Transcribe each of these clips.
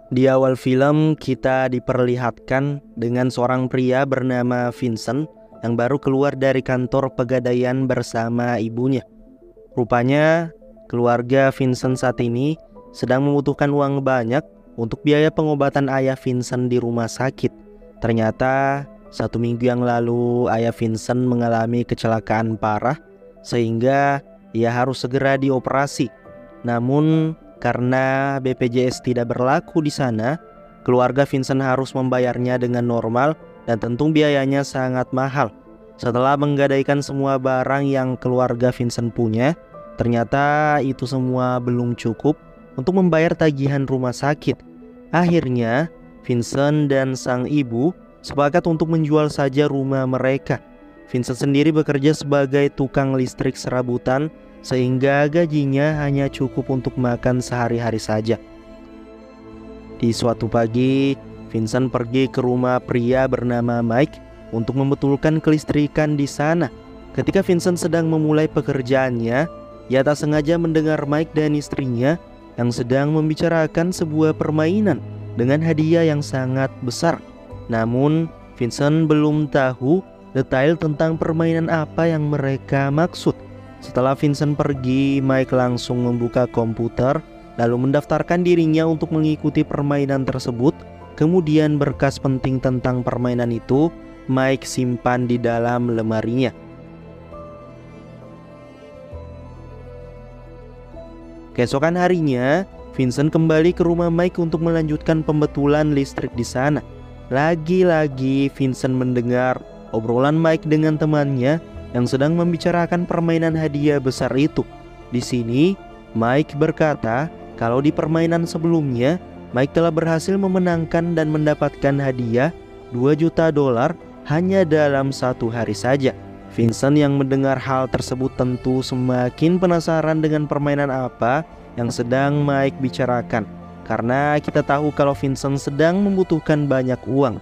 Di awal film kita diperlihatkan dengan seorang pria bernama Vincent yang baru keluar dari kantor pegadaian bersama ibunya. Rupanya keluarga Vincent saat ini sedang membutuhkan uang banyak untuk biaya pengobatan ayah Vincent di rumah sakit. Ternyata 1 minggu yang lalu ayah Vincent mengalami kecelakaan parah sehingga ia harus segera dioperasi. Namun karena BPJS tidak berlaku di sana, keluarga Vincent harus membayarnya dengan normal dan tentu biayanya sangat mahal. Setelah menggadaikan semua barang yang keluarga Vincent punya, ternyata itu semua belum cukup untuk membayar tagihan rumah sakit. Akhirnya, Vincent dan sang ibu sepakat untuk menjual saja rumah mereka. Vincent sendiri bekerja sebagai tukang listrik serabutan, sehingga gajinya hanya cukup untuk makan sehari-hari saja. Di suatu pagi, Vincent pergi ke rumah pria bernama Mike untuk membetulkan kelistrikan di sana. Ketika Vincent sedang memulai pekerjaannya, ia tak sengaja mendengar Mike dan istrinya yang sedang membicarakan sebuah permainan dengan hadiah yang sangat besar. Namun, Vincent belum tahu detail tentang permainan apa yang mereka maksud. Setelah Vincent pergi, Mike langsung membuka komputer lalu mendaftarkan dirinya untuk mengikuti permainan tersebut. Kemudian berkas penting tentang permainan itu Mike simpan di dalam lemarinya. Keesokan harinya, Vincent kembali ke rumah Mike untuk melanjutkan pembetulan listrik di sana. Lagi-lagi Vincent mendengar obrolan Mike dengan temannya yang sedang membicarakan permainan hadiah besar itu. Di sini, Mike berkata kalau di permainan sebelumnya, Mike telah berhasil memenangkan dan mendapatkan hadiah $2 juta hanya dalam 1 hari saja. Vincent yang mendengar hal tersebut tentu semakin penasaran dengan permainan apa yang sedang Mike bicarakan, karena kita tahu kalau Vincent sedang membutuhkan banyak uang.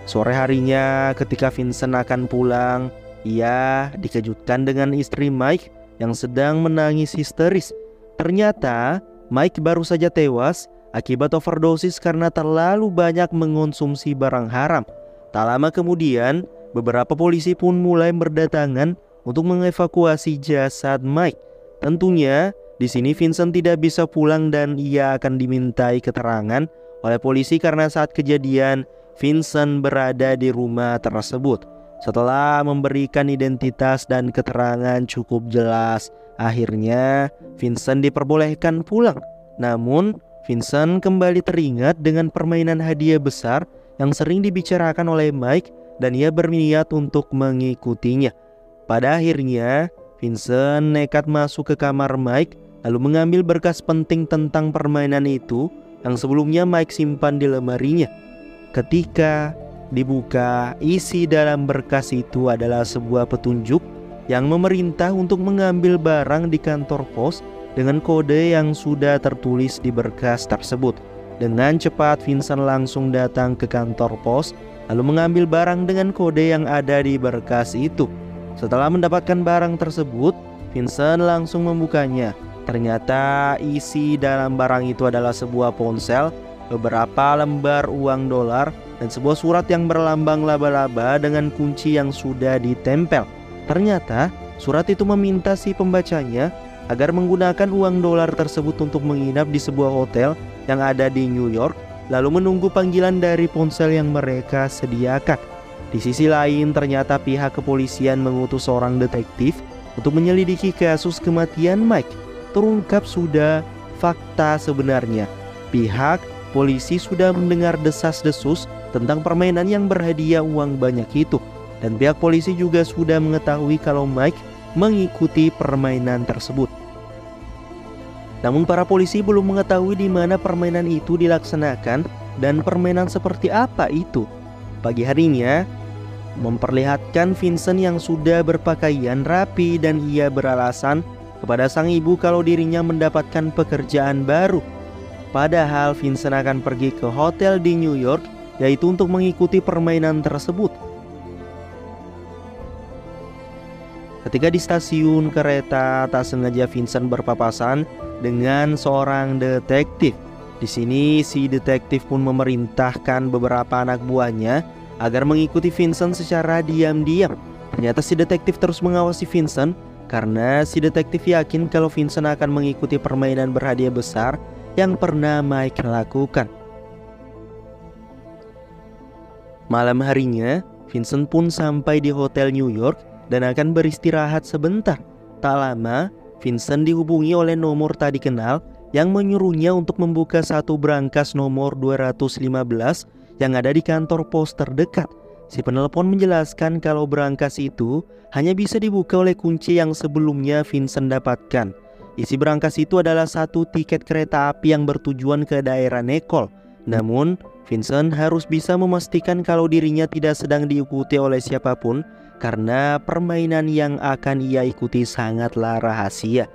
Sore harinya ketika Vincent akan pulang, ia dikejutkan dengan istri Mike yang sedang menangis histeris. Ternyata Mike baru saja tewas akibat overdosis karena terlalu banyak mengonsumsi barang haram. Tak lama kemudian, beberapa polisi pun mulai berdatangan untuk mengevakuasi jasad Mike. Tentunya di sini Vincent tidak bisa pulang dan ia akan dimintai keterangan oleh polisi karena saat kejadian Vincent berada di rumah tersebut. Setelah memberikan identitas dan keterangan cukup jelas, akhirnya Vincent diperbolehkan pulang. Namun, Vincent kembali teringat dengan permainan hadiah besar yang sering dibicarakan oleh Mike dan ia berniat untuk mengikutinya. Pada akhirnya, Vincent nekat masuk ke kamar Mike lalu mengambil berkas penting tentang permainan itu yang sebelumnya Mike simpan di lemarinya. Ketika dibuka, isi dalam berkas itu adalah sebuah petunjuk yang memerintah untuk mengambil barang di kantor pos dengan kode yang sudah tertulis di berkas tersebut. Dengan cepat Vincent langsung datang ke kantor pos lalu mengambil barang dengan kode yang ada di berkas itu. Setelah mendapatkan barang tersebut, Vincent langsung membukanya. Ternyata isi dalam barang itu adalah sebuah ponsel, beberapa lembar uang $, dan sebuah surat yang berlambang laba-laba dengan kunci yang sudah ditempel. Ternyata surat itu meminta si pembacanya agar menggunakan uang $, tersebut untuk menginap di sebuah hotel yang ada di New York, lalu menunggu panggilan dari ponsel yang mereka sediakan. Di sisi lain, ternyata pihak kepolisian mengutus seorang detektif untuk menyelidiki kasus kematian Mike. Terungkap sudah fakta sebenarnya. Pihak polisi sudah mendengar desas-desus tentang permainan yang berhadiah uang banyak itu, dan pihak polisi juga sudah mengetahui kalau Mike mengikuti permainan tersebut. Namun para polisi belum mengetahui di mana permainan itu dilaksanakan dan permainan seperti apa itu. Pagi harinya memperlihatkan Vincent yang sudah berpakaian rapi dan ia beralasan kepada sang ibu kalau dirinya mendapatkan pekerjaan baru. Padahal Vincent akan pergi ke hotel di New York, yaitu untuk mengikuti permainan tersebut. Ketika di stasiun kereta, tak sengaja Vincent berpapasan dengan seorang detektif. Di sini si detektif pun memerintahkan beberapa anak buahnya agar mengikuti Vincent secara diam-diam. Ternyata si detektif terus mengawasi Vincent karena si detektif yakin kalau Vincent akan mengikuti permainan berhadiah besar yang pernah Mike lakukan. Malam harinya, Vincent pun sampai di hotel New York dan akan beristirahat sebentar. Tak lama, Vincent dihubungi oleh nomor tak dikenal yang menyuruhnya untuk membuka satu brankas nomor 215 yang ada di kantor pos terdekat. Si penelpon menjelaskan kalau brankas itu hanya bisa dibuka oleh kunci yang sebelumnya Vincent dapatkan. Isi brankas itu adalah satu tiket kereta api yang bertujuan ke daerah Necol. Namun, Vincent harus bisa memastikan kalau dirinya tidak sedang diikuti oleh siapapun karena permainan yang akan ia ikuti sangatlah rahasia.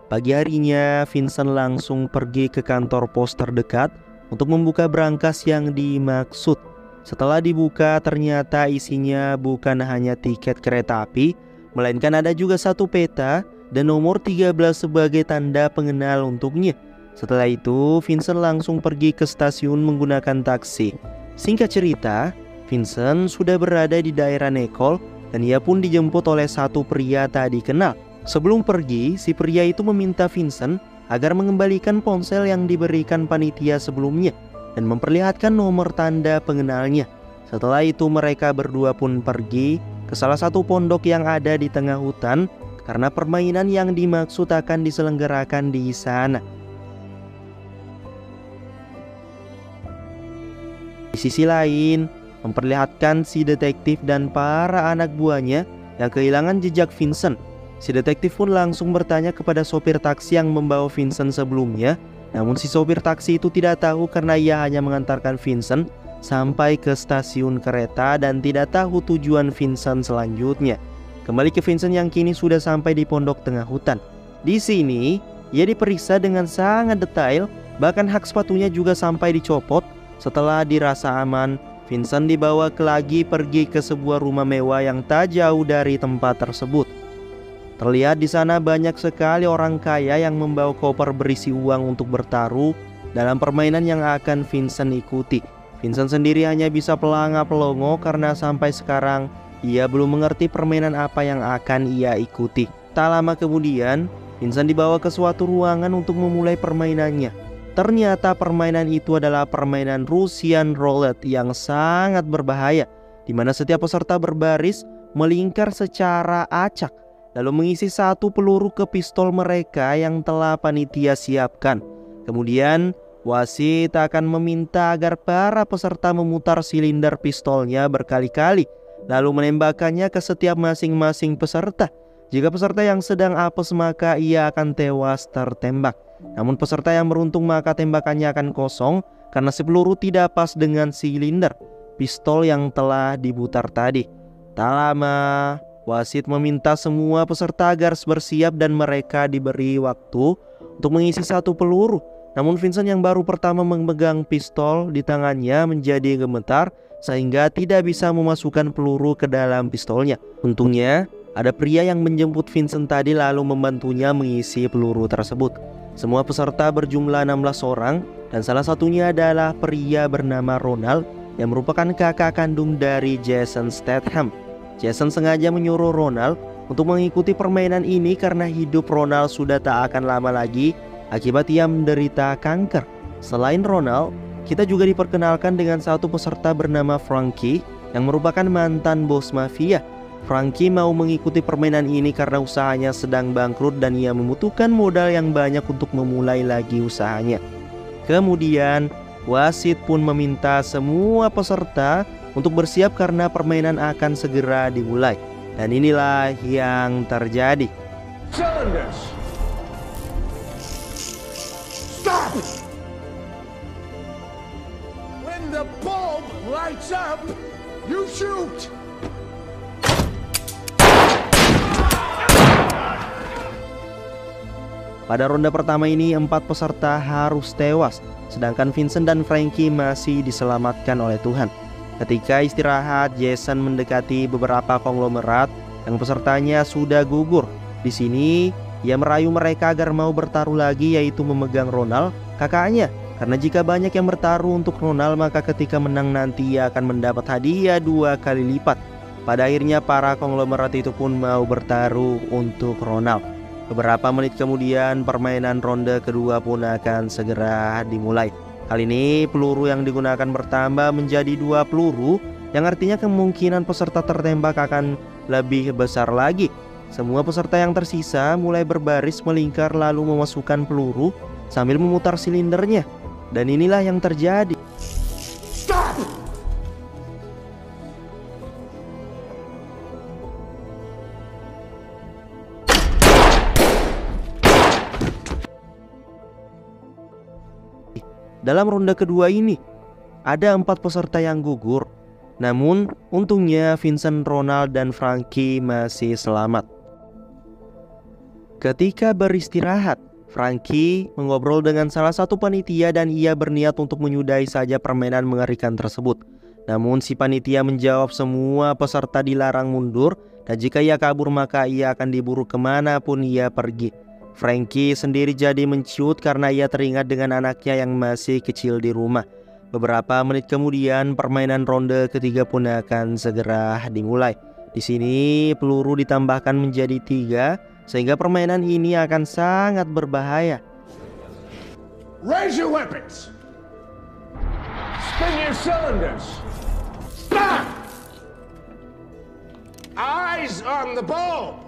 Pagi harinya, Vincent langsung pergi ke kantor pos terdekat untuk membuka brankas yang dimaksud. Setelah dibuka, ternyata isinya bukan hanya tiket kereta api, melainkan ada juga satu peta dan nomor 13 sebagai tanda pengenal untuknya. Setelah itu, Vincent langsung pergi ke stasiun menggunakan taksi. Singkat cerita, Vincent sudah berada di daerah Necol dan ia pun dijemput oleh satu pria tak dikenal. Sebelum pergi, si pria itu meminta Vincent agar mengembalikan ponsel yang diberikan panitia sebelumnya dan memperlihatkan nomor tanda pengenalnya. Setelah itu mereka berdua pun pergi ke salah satu pondok yang ada di tengah hutan karena permainan yang dimaksud akan diselenggarakan di sana. Di sisi lain, memperlihatkan si detektif dan para anak buahnya yang kehilangan jejak Vincent. Si detektif pun langsung bertanya kepada sopir taksi yang membawa Vincent sebelumnya. Namun si sopir taksi itu tidak tahu karena ia hanya mengantarkan Vincent sampai ke stasiun kereta dan tidak tahu tujuan Vincent selanjutnya. Kembali ke Vincent yang kini sudah sampai di pondok tengah hutan. Di sini, ia diperiksa dengan sangat detail, bahkan hak sepatunya juga sampai dicopot. Setelah dirasa aman, Vincent dibawa lagi pergi ke sebuah rumah mewah yang tak jauh dari tempat tersebut. Terlihat di sana banyak sekali orang kaya yang membawa koper berisi uang untuk bertaruh dalam permainan yang akan Vincent ikuti. Vincent sendiri hanya bisa pelongo karena sampai sekarang ia belum mengerti permainan apa yang akan ia ikuti. Tak lama kemudian, Vincent dibawa ke suatu ruangan untuk memulai permainannya. Ternyata permainan itu adalah permainan Russian Roulette yang sangat berbahaya, di mana setiap peserta berbaris melingkar secara acak, lalu mengisi satu peluru ke pistol mereka yang telah panitia siapkan. Kemudian, wasit akan meminta agar para peserta memutar silinder pistolnya berkali-kali, lalu menembakkannya ke setiap masing-masing peserta. Jika peserta yang sedang apes maka ia akan tewas tertembak. Namun peserta yang beruntung maka tembakannya akan kosong karena si peluru tidak pas dengan silinder pistol yang telah diputar tadi. Tak lama, wasit meminta semua peserta agar bersiap dan mereka diberi waktu untuk mengisi satu peluru. Namun Vincent yang baru pertama memegang pistol di tangannya menjadi gemetar sehingga tidak bisa memasukkan peluru ke dalam pistolnya. Untungnya ada pria yang menjemput Vincent tadi lalu membantunya mengisi peluru tersebut. Semua peserta berjumlah 16 orang dan salah satunya adalah pria bernama Ronald yang merupakan kakak kandung dari Jason Statham. Jason sengaja menyuruh Ronald untuk mengikuti permainan ini karena hidup Ronald sudah tak akan lama lagi akibat ia menderita kanker. Selain Ronald, kita juga diperkenalkan dengan satu peserta bernama Frankie yang merupakan mantan bos mafia. Frankie mau mengikuti permainan ini karena usahanya sedang bangkrut dan ia membutuhkan modal yang banyak untuk memulai lagi usahanya. Kemudian, wasit pun meminta semua peserta untuk bersiap karena permainan akan segera dimulai. Dan inilah yang terjadi. Cylinders. Stop! When the bulb lights up, you shoot! Pada ronde pertama ini 4 peserta harus tewas, sedangkan Vincent dan Frankie masih diselamatkan oleh Tuhan. Ketika istirahat, Jason mendekati beberapa konglomerat yang pesertanya sudah gugur. Di sini ia merayu mereka agar mau bertaruh lagi, yaitu memegang Ronald, kakaknya. Karena jika banyak yang bertaruh untuk Ronald, maka ketika menang nanti ia akan mendapat hadiah 2 kali lipat. Pada akhirnya para konglomerat itu pun mau bertaruh untuk Ronald. Beberapa menit kemudian permainan ronde kedua pun akan segera dimulai. Kali ini peluru yang digunakan bertambah menjadi 2 peluru, yang artinya kemungkinan peserta tertembak akan lebih besar lagi. Semua peserta yang tersisa mulai berbaris melingkar lalu memasukkan peluru sambil memutar silindernya. Dan inilah yang terjadi. Stop! Dalam ronde kedua ini ada 4 peserta yang gugur. Namun untungnya Vincent, Ronald, dan Frankie masih selamat. Ketika beristirahat, Frankie mengobrol dengan salah satu panitia dan ia berniat untuk menyudahi saja permainan mengerikan tersebut. Namun si panitia menjawab semua peserta dilarang mundur, dan jika ia kabur maka ia akan diburu kemanapun ia pergi. Frankie sendiri jadi menciut karena ia teringat dengan anaknya yang masih kecil di rumah. Beberapa menit kemudian permainan ronde ketiga pun akan segera dimulai. Di sini peluru ditambahkan menjadi 3 sehingga permainan ini akan sangat berbahaya. Raise your weapons. Spin your cylinders. Stop! Eyes on the bulb.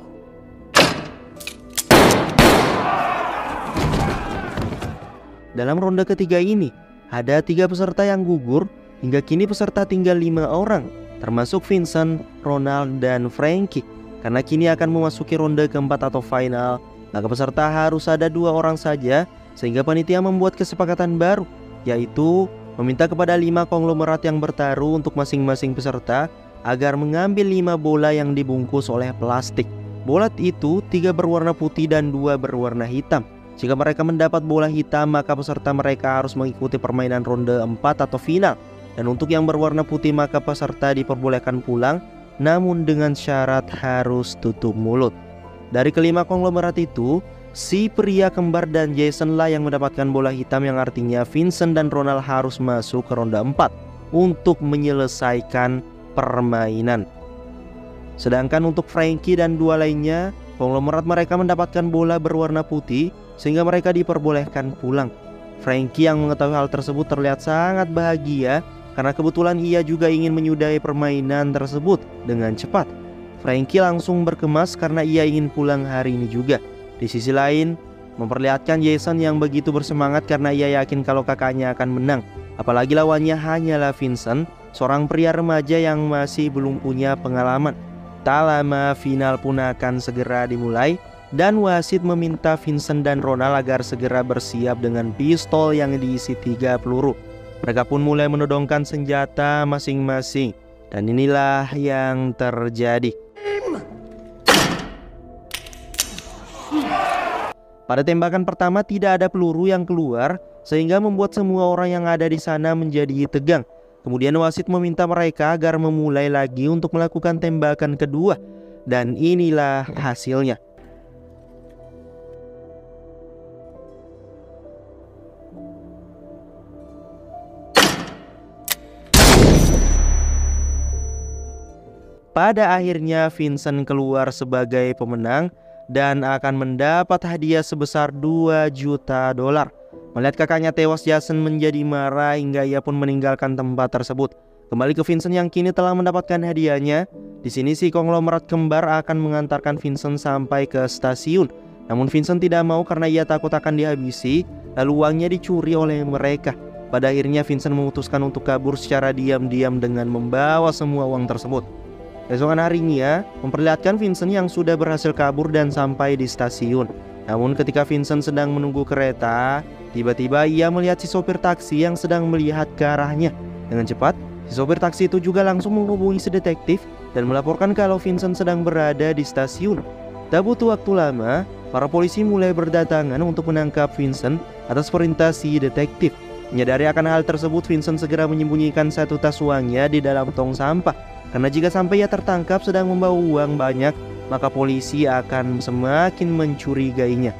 Dalam ronde ketiga ini ada 3 peserta yang gugur. Hingga kini peserta tinggal 5 orang, termasuk Vincent, Ronald, dan Frankie. Karena kini akan memasuki ronde keempat atau final, maka peserta harus ada 2 orang saja. Sehingga panitia membuat kesepakatan baru, yaitu meminta kepada 5 konglomerat yang bertaruh untuk masing-masing peserta agar mengambil 5 bola yang dibungkus oleh plastik. Bola itu 3 berwarna putih dan 2 berwarna hitam. Jika mereka mendapat bola hitam, maka peserta mereka harus mengikuti permainan ronde 4 atau final. Dan untuk yang berwarna putih, maka peserta diperbolehkan pulang, namun dengan syarat harus tutup mulut. Dari kelima konglomerat itu, si pria kembar dan Jason lah yang mendapatkan bola hitam, yang artinya Vincent dan Ronald harus masuk ke ronde 4 untuk menyelesaikan permainan. Sedangkan untuk Frankie dan 2 lainnya, konglomerat mereka mendapatkan bola berwarna putih sehingga mereka diperbolehkan pulang. Frankie yang mengetahui hal tersebut terlihat sangat bahagia karena kebetulan ia juga ingin menyudahi permainan tersebut dengan cepat. Frankie langsung berkemas karena ia ingin pulang hari ini juga. Di sisi lain, memperlihatkan Jason yang begitu bersemangat karena ia yakin kalau kakaknya akan menang. Apalagi lawannya hanyalah Vincent, seorang pria remaja yang masih belum punya pengalaman. Tak lama final pun akan segera dimulai, dan wasit meminta Vincent dan Ronald agar segera bersiap dengan pistol yang diisi 3 peluru. Mereka pun mulai menodongkan senjata masing-masing, dan inilah yang terjadi. Pada tembakan pertama tidak ada peluru yang keluar, sehingga membuat semua orang yang ada di sana menjadi tegang. Kemudian wasit meminta mereka agar memulai lagi untuk melakukan tembakan kedua, dan inilah hasilnya. Pada akhirnya Vincent keluar sebagai pemenang dan akan mendapat hadiah sebesar 2 juta dolar. Melihat kakaknya tewas, Jason menjadi marah hingga ia pun meninggalkan tempat tersebut. Kembali ke Vincent yang kini telah mendapatkan hadiahnya. Di sini si konglomerat kembar akan mengantarkan Vincent sampai ke stasiun. Namun Vincent tidak mau karena ia takut akan dihabisi, lalu uangnya dicuri oleh mereka. Pada akhirnya Vincent memutuskan untuk kabur secara diam-diam dengan membawa semua uang tersebut. Keesokan harinya memperlihatkan Vincent yang sudah berhasil kabur dan sampai di stasiun. Namun ketika Vincent sedang menunggu kereta, tiba-tiba ia melihat si sopir taksi yang sedang melihat ke arahnya. Dengan cepat, si sopir taksi itu juga langsung menghubungi si detektif dan melaporkan kalau Vincent sedang berada di stasiun. Tak butuh waktu lama, para polisi mulai berdatangan untuk menangkap Vincent atas perintah si detektif. Menyadari akan hal tersebut, Vincent segera menyembunyikan 1 tas uangnya di dalam tong sampah. Karena jika sampai ia tertangkap sedang membawa uang banyak, maka polisi akan semakin mencurigainya.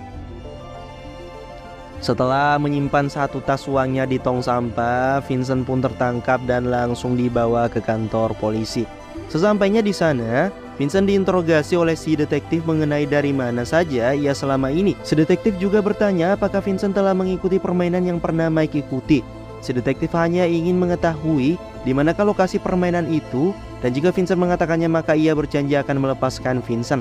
Setelah menyimpan satu tas uangnya di tong sampah, Vincent pun tertangkap dan langsung dibawa ke kantor polisi. Sesampainya di sana, Vincent diinterogasi oleh si detektif mengenai dari mana saja ia selama ini. Si detektif juga bertanya apakah Vincent telah mengikuti permainan yang pernah Mike ikuti. Si detektif hanya ingin mengetahui di manakah lokasi permainan itu, dan jika Vincent mengatakannya maka ia berjanji akan melepaskan Vincent.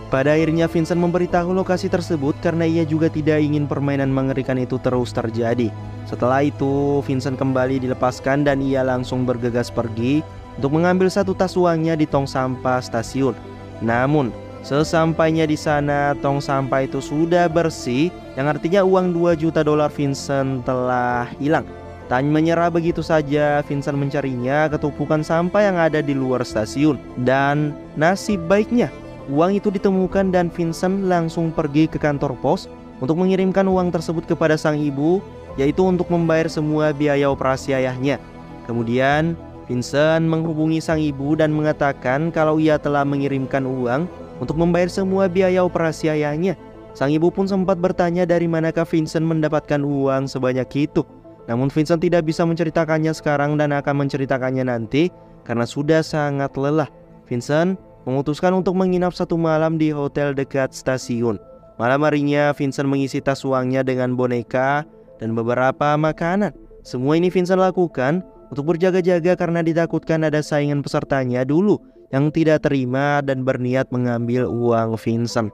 Pada akhirnya Vincent memberitahu lokasi tersebut karena ia juga tidak ingin permainan mengerikan itu terus terjadi. Setelah itu Vincent kembali dilepaskan dan ia langsung bergegas pergi untuk mengambil satu tas uangnya di tong sampah stasiun. Namun sesampainya di sana tong sampah itu sudah bersih, yang artinya uang $2 juta Vincent telah hilang. Tak menyerah begitu saja, Vincent mencarinya ke tumpukan sampah yang ada di luar stasiun. Dan nasib baiknya uang itu ditemukan dan Vincent langsung pergi ke kantor pos untuk mengirimkan uang tersebut kepada sang ibu, yaitu untuk membayar semua biaya operasi ayahnya. Kemudian Vincent menghubungi sang ibu dan mengatakan kalau ia telah mengirimkan uang untuk membayar semua biaya operasi ayahnya. Sang ibu pun sempat bertanya dari manakah Vincent mendapatkan uang sebanyak itu. Namun Vincent tidak bisa menceritakannya sekarang dan akan menceritakannya nanti karena sudah sangat lelah. Vincent memutuskan untuk menginap satu malam di hotel dekat stasiun. Malam harinya Vincent mengisi tas uangnya dengan boneka dan beberapa makanan. Semua ini Vincent lakukan untuk berjaga-jaga karena ditakutkan ada saingan pesertanya dulu yang tidak terima dan berniat mengambil uang Vincent.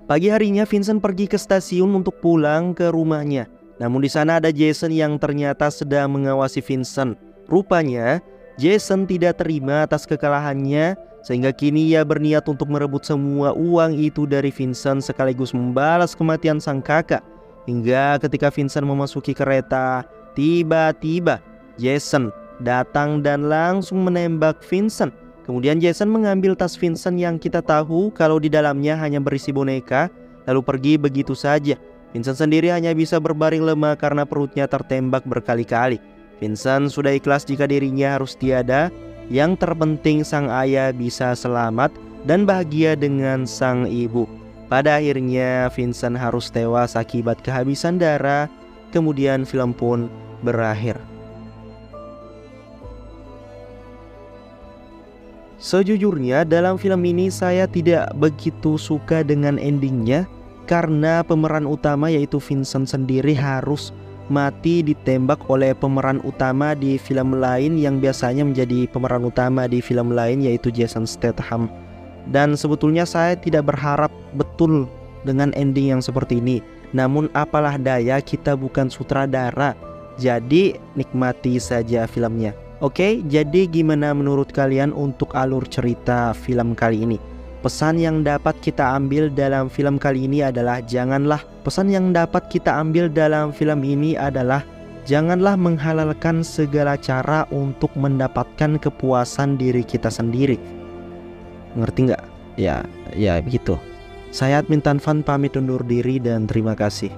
Pagi harinya Vincent pergi ke stasiun untuk pulang ke rumahnya. Namun di sana ada Jason yang ternyata sedang mengawasi Vincent. Rupanya Jason tidak terima atas kekalahannya, sehingga kini ia berniat untuk merebut semua uang itu dari Vincent sekaligus membalas kematian sang kakak. Hingga ketika Vincent memasuki kereta, tiba-tiba Jason datang dan langsung menembak Vincent. Kemudian Jason mengambil tas Vincent yang kita tahu kalau di dalamnya hanya berisi boneka, lalu pergi begitu saja. Vincent sendiri hanya bisa berbaring lemah karena perutnya tertembak berkali-kali. Vincent sudah ikhlas jika dirinya harus tiada. Yang terpenting sang ayah bisa selamat dan bahagia dengan sang ibu. Pada akhirnya Vincent harus tewas akibat kehabisan darah. Kemudian film pun berakhir. Sejujurnya dalam film ini saya tidak begitu suka dengan endingnya, karena pemeran utama yaitu Vincent sendiri harus mati ditembak oleh pemeran utama di film lain yang biasanya menjadi pemeran utama di film lain, yaitu Jason Statham. Dan sebetulnya saya tidak berharap betul dengan ending yang seperti ini. Namun apalah daya, kita bukan sutradara, jadi nikmati saja filmnya. Oke, jadi gimana menurut kalian untuk alur cerita film kali ini? Pesan yang dapat kita ambil dalam film kali ini adalah janganlah menghalalkan segala cara untuk mendapatkan kepuasan diri kita sendiri. Ngerti nggak? Ya begitu. Saya Admin Tanfan pamit undur diri dan terima kasih.